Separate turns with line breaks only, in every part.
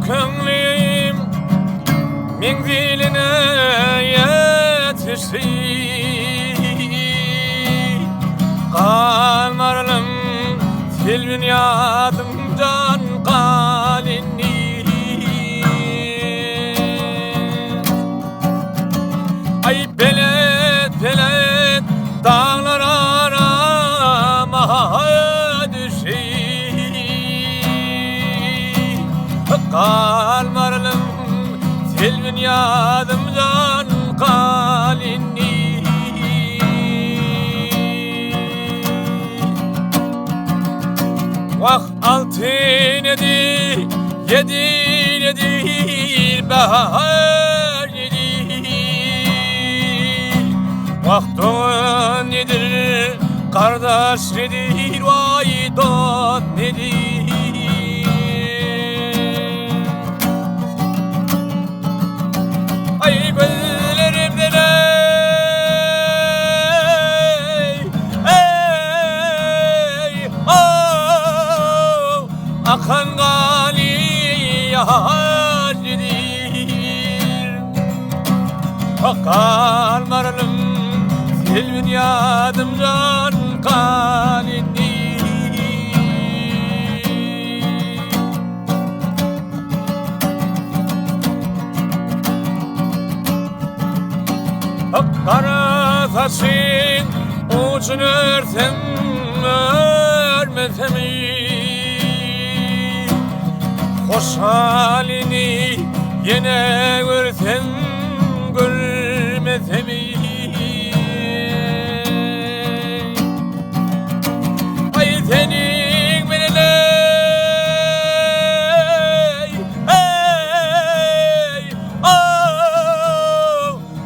könglim menziline yetişti. Kalmarlım silvin yadımdan kalini. Ay belet belet dağlar arama düşey. Kalmarlım silvin yadımdan kalini. Vah altın edir, yedir yedir bahar yedir. Vah don nedir, kardeş nedir, vay don nedir. Ay gözlerimden akan gali yacidir. Kalmarlım silvin yadımdan kalini. Kara taşın ucunu örtem örmesem. Hoş halini yine görsem görmesem. Ay senin benimle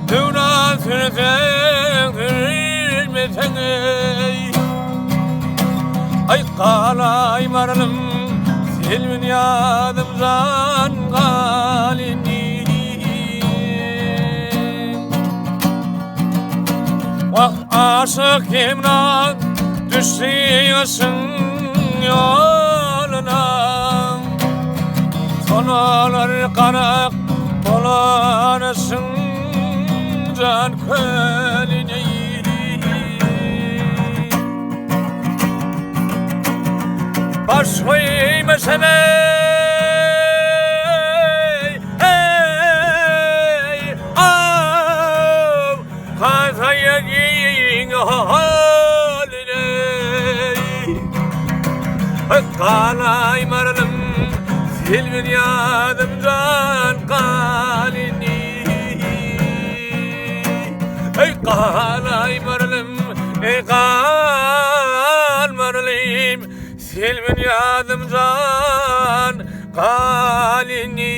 düğüne sürsen görmesen. Ay kalaymarlım silvin yadımdan kalini. Vah aşık kimden düşüyorsun yoluna. Sonalar kanak dolanırsın can kölüne. Baş koyma sana kazaya giyin haline. Kalaymarlım silvin yadımdan kalini. Kalaymarlım kalmarlım silvin yadımdan kalini.